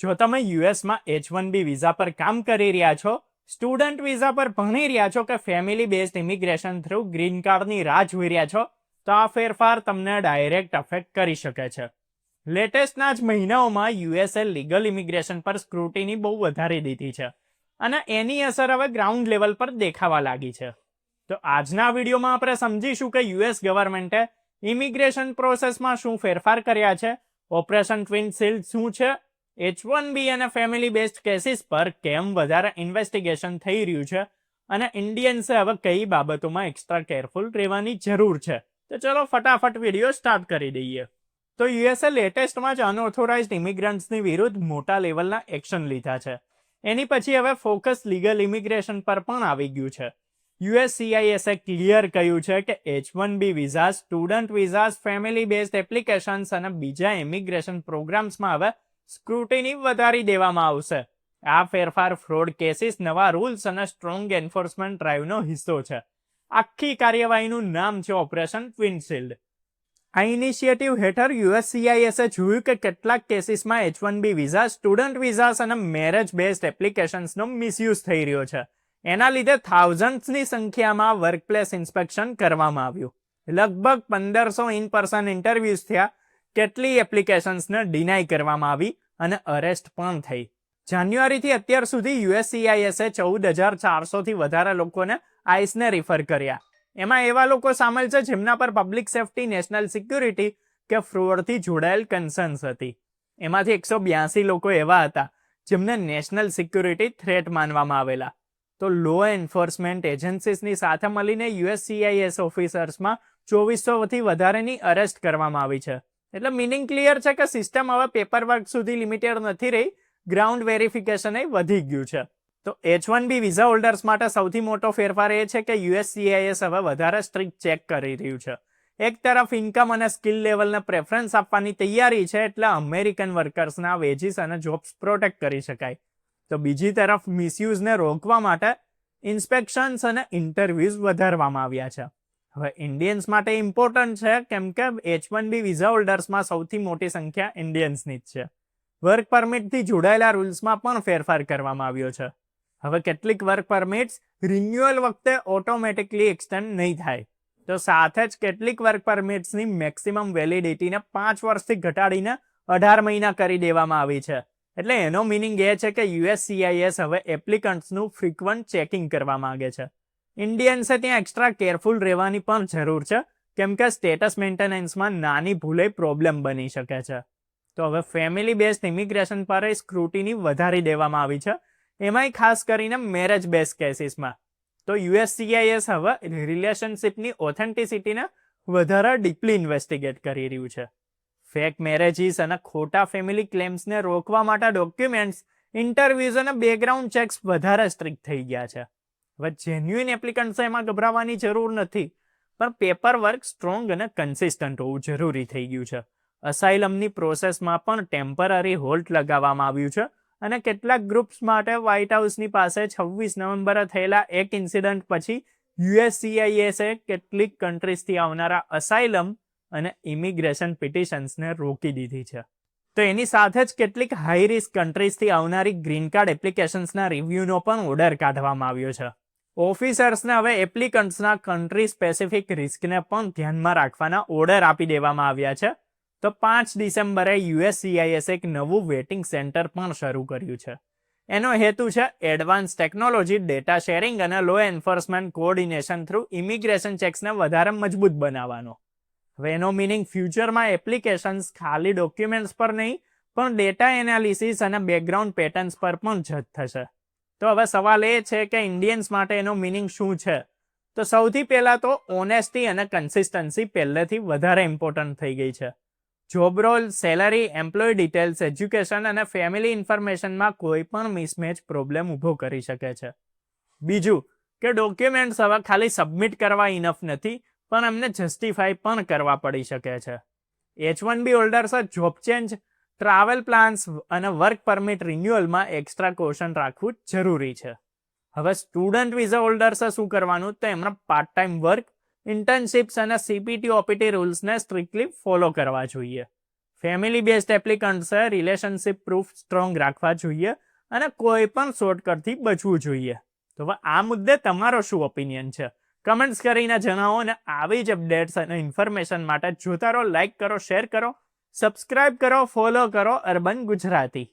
જો તમે યુએસમાં H1B visa પર કામ કરી રહ્યા છો, સ્ટુડન્ટ વિઝા પર ભણી રહ્યા છો કે family based immigration through green કાર્ડની રાહ જોઈ રહ્યા છો, તો આ ફેરફાર તમને ડાયરેક્ટ અફેક્ટ કરી શકે છે. લેટેસ્ટના જ મહિનાઓમાં યુએસએ લીગલ ઇમિગ્રેશન પર સ્ક્રુટિની બહુ વધારી દીધી છે અને એની અસર હવે ગ્રાઉન્ડ લેવલ પર દેખાવા લાગી છે. તો આજના વિડીયોમાં આપણે સમજીશું કે યુએસ ગવર્મેન્ટે ઇમિગ્રેશન પ્રોસેસમાં શું ફેરફાર કર્યા છે, ઓપરેશન ટ્વિન શિલ્ડ શું છે, H1B અને ફેમિલી બેઝડ કેસીસ પર કેમ વધારે ઇન્વેસ્ટિગેશન થઈ રહ્યું છે અને ઇન્ડિયન્સે હવે કઈ બાબતોમાં એક્સ્ટ્રા કેરફુલ રહેવાની જરૂર છે. તો ચલો ફટાફટ વિડીયો સ્ટાર્ટ કરી દઈએ. તો યુએસએ લેટેસ્ટમાં જ અનઓથોરાઇઝડ ઇમિગ્રન્ટ્સની વિરુદ્ધ મોટા લેવલના એક્શન લીધા છે. એની પછી હવે ફોકસ લીગલ ઇમિગ્રેશન પર પણ આવી ગયું છે. USCISએ ક્લિયર કહ્યું છે કે H1B visa, student visas, family based applications અને બીજા ઇમિગ્રેશન પ્રોગ્રામ્સમાં હવે સ્ક્રુટિની વધારી દેવામાં આવશે. આ ફેરફાર ફ્રોડ કેસીસ, નવા રૂલ્સ અને સ્ટ્રોંગ એન્ફોર્સમેન્ટ ડ્રાઈવનો હિસ્સો છે. આખી કાર્યવાહીનું નામ છે ઓપરેશન ટ્વિન શિલ્ડ. આ ઇનિશિયેટિવ હેઠળ USCISએ જોયું કે કેટલાક કેસીસમાં H1B વિઝા, સ્ટુડન્ટ વિઝાસ અને મેરેજ બેઝડ એપ્લિકેશન્સનો મિસયુઝ થઈ રહ્યો છે. એના લીધે થાઉઝન્ડ્સની સંખ્યામાં વર્કપ્લેસ ઇન્સ્પેક્શન કરવામાં આવ્યું. લગભગ 1500 ઇન પર્સન ઇન્ટરવ્યુઝ થયા. કેટલી એપ્લિકેશન્સને ડિનાય કરવામાં આવી અને અરેસ્ટ પણ થઈ. જાન્યુઆરીથી અત્યાર સુધી USCISએ 14,400થી વધારે લોકોને આઈસને રિફર કર્યા. એમાં એવા લોકો સામેલ છે જેમના પર પબ્લિક સેફ્ટી, નેશનલ સિક્યુરિટી કે ફ્રોડથી જોડાયેલ કન્સર્ન્સ હતી. એમાંથી 182 લોકો એવા હતા જેમને નેશનલ સિક્યુરિટી થ્રેટ માનવામાં આવેલા. તો લો એન્ફોર્સમેન્ટ એજન્સીસની સાથે મળીને USCIS ઓફિસર્સમાં 2400થી વધારેની અરેસ્ટ કરવામાં આવી છે. એટલે મિનિંગ ક્લિયર છે કે સિસ્ટમ હવે પેપર વર્ક સુધી લિમિટેડ નથી રહી, ગ્રાઉન્ડ વેરિફિકેશન વધી ગયું છે. તો H1B વિઝા હોલ્ડર્સ માટે સૌથી મોટો ફેરફાર એ છે કે USCIS હવે વધારે સ્ટ્રિક્ટ ચેક કરી રહ્યું છે. એક તરફ ઇન્કમ અને સ્કિલ લેવલને પ્રેફરન્સ આપવાની તૈયારી છે, એટલે અમેરિકન વર્કર્સના વેજીસ અને જોબ્સ પ્રોટેક્ટ કરી શકાય. તો બીજી તરફ મિસયુઝને રોકવા માટે ઇન્સ્પેક્શન્સ અને ઇન્ટરવ્યુઝ વધારવામાં આવ્યા છે. હવે ઇન્ડિયન્સ માટે ઇમ્પોર્ટન્ટ છે કેમ કે H1B વિઝા હોલ્ડર્સમાં સૌથી મોટી સંખ્યા ઇન્ડિયન્સની જ છે. વર્ક પરમિટથી જોડાયેલા રૂલ્સમાં પણ ફેરફાર કરવામાં આવ્યો છે. હવે કેટલીક વર્ક પરમિટ્સ રિન્યુઅલ વખતે ઓટોમેટિકલી એક્સટેન્ડ નહીં થાય. તો સાથે જ કેટલીક વર્ક પરમિટ્સની મેક્સિમમ વેલિડિટીને 5 વર્ષથી ઘટાડીને 18 મહિના કરી દેવામાં આવી છે. એટલે એનો મિનિંગ એ છે કે USCIS હવે એપ્લિકન્ટ્સનું ફ્રીક્વન્ટ ચેકિંગ કરવા માંગે છે. ઇન્ડિયન્સે ત્યાં એક્સ્ટ્રા કેરફુલ રહેવાની પણ જરૂર છે કેમ કે સ્ટેટસ મેન્ટેનન્સમાં નાની ભૂલે પ્રોબ્લેમ બની શકે છે. તો હવે ફેમિલી બેઝડ ઇમિગ્રેશન પર સ્ક્રુટિની વધારી દેવામાં આવી છે, એમાંય ખાસ કરીને મેરેજ બેઝ કેસીસમાં. તો USCIS હવે રિલેશનશિપની ઓથેન્ટિસિટીને વધારે ડીપલી ઇન્વેસ્ટિગેટ કરી રહ્યું છે. ફેક મેરેજીસ અને ખોટા ફેમિલી ક્લેમ્સને રોકવા માટે ડોક્યુમેન્ટ્સ, ઇન્ટરવ્યુઝ અને બેકગ્રાઉન્ડ ચેક્સ વધારે સ્ટ્રિક્ટ થઈ ગયા છે. હવે જેન્યુઇન એપ્લિકન્ટ્સ એમાં ગભરાવાની જરૂર નથી, પણ પેપર વર્ક સ્ટ્રોંગ અને કન્સિસ્ટન્ટ હોવું જરૂરી થઈ ગયું છે. અસાઇલમની પ્રોસેસમાં પણ ટેમ્પરરી હોલ્ટ લગાવવામાં આવ્યું છે અને કેટલાક ગ્રુપ્સ માટે વ્હાઇટ હાઉસની પાસે 26 નવેમ્બરે થયેલા એક ઇન્સિડન્ટ પછી USCISએ કેટલીક કન્ટ્રીઝથી આવનારા અસાઇલમ અને ઇમિગ્રેશન પિટિશન્સને રોકી દીધી છે. તો એની સાથે જ કેટલીક હાઈ રિસ્ક કન્ટ્રીઝથી આવનારી ગ્રીન કાર્ડ એપ્લિકેશન્સના રિવ્યુનો પણ ઓર્ડર કાઢવામાં આવ્યો છે. ઓફિસર્સને હવે એપ્લિકન્ટ્સના કન્ટ્રી સ્પેસિફિક રિસ્કને પણ ધ્યાનમાં રાખવાના ઓર્ડર આપી દેવામાં આવ્યા છે. તો 5 ડિસેમ્બરે USCIS એક નવું વેટિંગ સેન્ટર પણ શરૂ કર્યું છે. એનો હેતુ છે એડવાન્સ ટેકનોલોજી, ડેટા શેરિંગ અને લો એન્ફોર્સમેન્ટ કોઓર્ડિનેશન થ્રુ ઇમિગ્રેશન ચેક્સને વધારે મજબૂત બનાવવાનો. હવે એનો મિનિંગ ફ્યુચરમાં એપ્લિકેશન્સ ખાલી ડોક્યુમેન્ટ્સ પર નહીં, પણ ડેટા એનાલિસિસ અને બેકગ્રાઉન્ડ પેટર્ન્સ પર પણ જજ થશે. તો હવે સવાલ એ છે કે ઇન્ડિયન્સ માટે એનો મિનિંગ શું છે? તો સૌથી પહેલા તો ઓનેસ્ટી અને કન્સિસ્ટન્સી પહેલેથી વધારે ઇમ્પોર્ટન્ટ થઈ ગઈ છે. Job role, salary, employ details, education અને ફેમિલી ઇન્ફોર્મેશનમાં કોઈ પણ મિસમેચ પ્રોબ્લેમ ઊભો કરી શકે છે. બીજું કે ડોક્યુમેન્ટ્સ હવે ખાલી સબમિટ કરવા ઇનફ નથી, પણ એમને જસ્ટિફાઈ પણ કરવા પડી શકે છે. H1B holders job change, travel plans અને વર્ક પરમિટ રિન્યુઅલમાં એક્સ્ટ્રા કોશન રાખવું જરૂરી છે. હવે સ્ટુડન્ટ વિઝા હોલ્ડર્સે શું કરવાનું? તો એમના પાર્ટ ટાઈમ વર્ક, ઇન્ટર્નશિપ્સ અને CPT OPT રૂલ્સને સ્ટ્રિક્ટલી ફોલો કરવા જોઈએ. ફેમિલી બેઝડ એપ્લિકન્ટ્સે રિલેશનશિપ પ્રૂફ સ્ટ્રોંગ રાખવા જોઈએ અને કોઈ પણ શોર્ટકટથી બચવું જોઈએ. તો હવે આ મુદ્દે તમારો શું ઓપિનિયન છે? કમેન્ટ્સ કરીને જણાવો. અને આવી જ અપડેટ્સ અને ઇન્ફોર્મેશન માટે જોતા રહો, લાઈક કરો, શેર કરો, સબસ્ક્રાઇબ કરો, ફોલો કરો અર્બન ગુજરાતી.